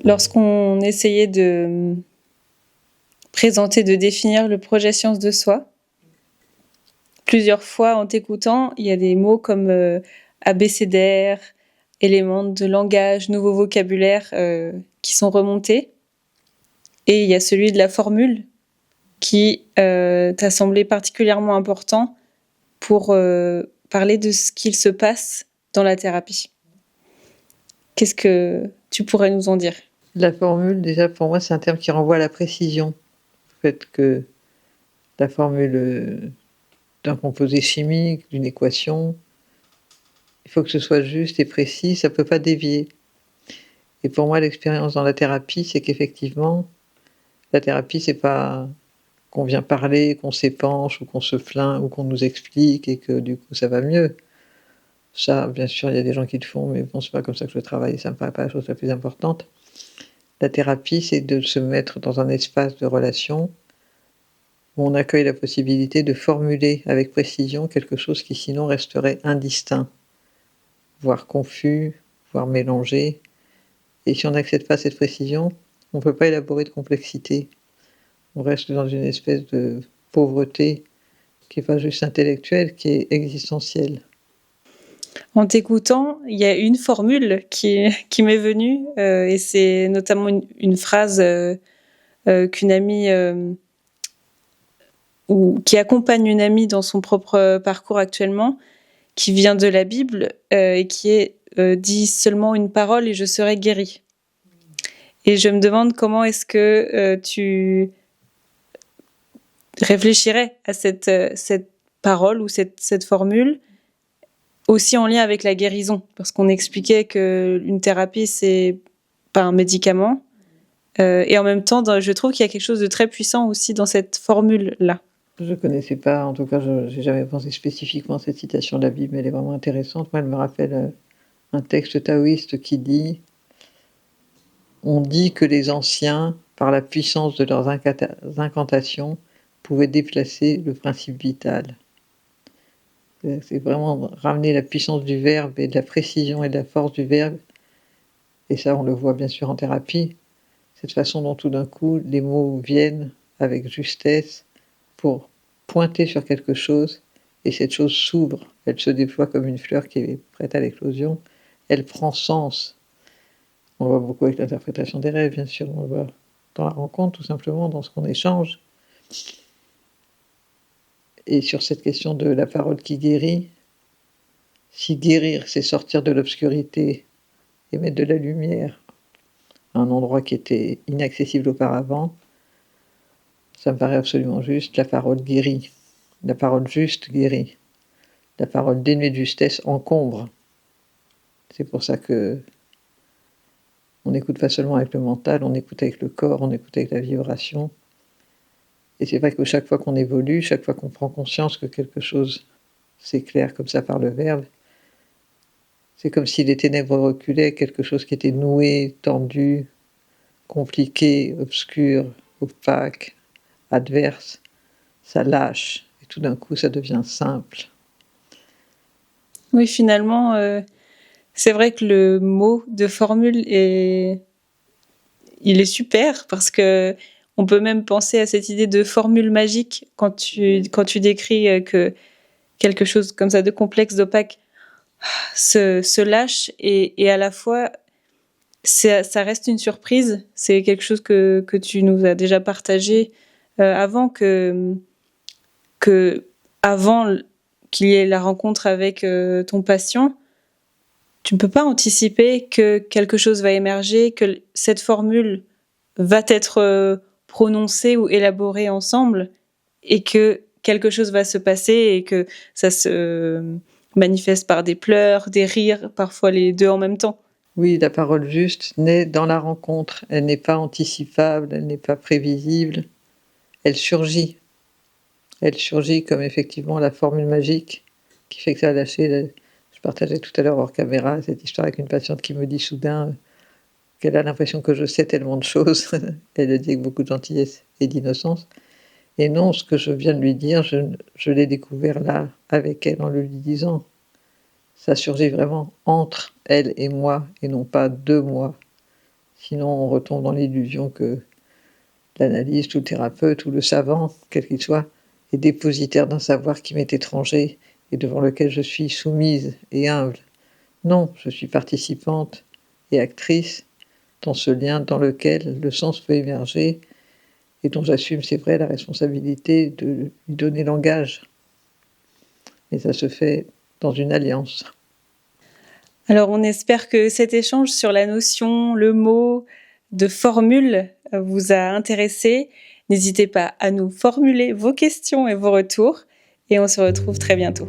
Lorsqu'on essayait de présenter, de définir le projet Science de Soi, plusieurs fois en t'écoutant, il y a des mots comme abécédaire, éléments de langage, nouveau vocabulaire qui sont remontés. Et il y a celui de la formule qui t'a semblé particulièrement important pour parler de ce qu'il se passe dans la thérapie. Qu'est-ce que tu pourrais nous en dire ? La formule, déjà, pour moi, c'est un terme qui renvoie à la précision. Le fait que la formule d'un composé chimique, d'une équation, il faut que ce soit juste et précis, ça ne peut pas dévier. Et pour moi, l'expérience dans la thérapie, c'est qu'effectivement, la thérapie, c'est pas qu'on vient parler, qu'on s'épanche ou qu'on se plaint ou qu'on nous explique et que du coup ça va mieux. Ça, bien sûr, il y a des gens qui le font, mais bon, c'est pas comme ça que je travaille, ça me paraît pas la chose la plus importante. La thérapie, c'est de se mettre dans un espace de relation où on accueille la possibilité de formuler avec précision quelque chose qui sinon resterait indistinct, voire confus, voire mélangé. Et si on n'accepte pas cette précision, on ne peut pas élaborer de complexité. On reste dans une espèce de pauvreté qui n'est pas juste intellectuelle, qui est existentielle. En t'écoutant, il y a une formule qui m'est venue, et c'est notamment une phrase qu'une amie ou qui accompagne une amie dans son propre parcours actuellement, qui vient de la Bible et qui est dis seulement une parole et je serai guéri. Et je me demande comment est-ce que tu réfléchirais à cette parole ou cette formule aussi en lien avec la guérison, parce qu'on expliquait qu'une thérapie, c'est pas un médicament. Et en même temps, je trouve qu'il y a quelque chose de très puissant aussi dans cette formule-là. Je ne connaissais pas, en tout cas, je n'ai jamais pensé spécifiquement à cette citation de la Bible, mais elle est vraiment intéressante. Moi, elle me rappelle un texte taoïste qui dit « On dit que les anciens, par la puissance de leurs incantations, pouvaient déplacer le principe vital. » C'est vraiment ramener la puissance du verbe et de la précision et de la force du verbe. Et ça, on le voit bien sûr en thérapie. Cette façon dont tout d'un coup, les mots viennent avec justesse pour pointer sur quelque chose, et cette chose s'ouvre, elle se déploie comme une fleur qui est prête à l'éclosion, elle prend sens. On le voit beaucoup avec l'interprétation des rêves, bien sûr, on le voit dans la rencontre, tout simplement, dans ce qu'on échange. Et sur cette question de la parole qui guérit, si guérir, c'est sortir de l'obscurité et mettre de la lumière à un endroit qui était inaccessible auparavant, ça me paraît absolument juste. La parole guérit. La parole juste guérit. La parole dénuée de justesse encombre. C'est pour ça que on n'écoute pas seulement avec le mental, on écoute avec le corps, on écoute avec la vibration. Et c'est vrai que chaque fois qu'on évolue, chaque fois qu'on prend conscience que quelque chose s'éclaire comme ça par le verbe, c'est comme si les ténèbres reculaient, quelque chose qui était noué, tendu, compliqué, obscur, opaque, adverse, ça lâche. Et tout d'un coup, ça devient simple. Oui, finalement, c'est vrai que le mot de formule il est super parce que on peut même penser à cette idée de formule magique quand tu décris que quelque chose comme ça de complexe, d'opaque se lâche et à la fois ça reste une surprise. C'est quelque chose que tu nous as déjà partagé avant avant qu'il y ait la rencontre avec ton patient. Tu ne peux pas anticiper que quelque chose va émerger, que cette formule va être prononcée ou élaborée ensemble et que quelque chose va se passer et que ça se manifeste par des pleurs, des rires, parfois les deux en même temps. Oui, la parole juste naît dans la rencontre. Elle n'est pas anticipable, elle n'est pas prévisible. Elle surgit. Elle surgit comme effectivement la formule magique qui fait que ça a lâché. Je partageais tout à l'heure hors caméra cette histoire avec une patiente qui me dit soudain qu'elle a l'impression que je sais tellement de choses. Elle le dit avec beaucoup de gentillesse et d'innocence. Et non, ce que je viens de lui dire, je l'ai découvert là, avec elle, en le lui disant. Ça surgit vraiment entre elle et moi, et non pas de moi. Sinon, on retombe dans l'illusion que l'analyste ou le thérapeute ou le savant, quel qu'il soit, est dépositaire d'un savoir qui m'est étranger et devant lequel je suis soumise et humble. Non, je suis participante et actrice dans ce lien dans lequel le sens peut émerger et dont j'assume, c'est vrai, la responsabilité de lui donner langage. Et ça se fait dans une alliance. Alors, on espère que cet échange sur la notion, le mot de formule vous a intéressé. N'hésitez pas à nous formuler vos questions et vos retours et on se retrouve très bientôt.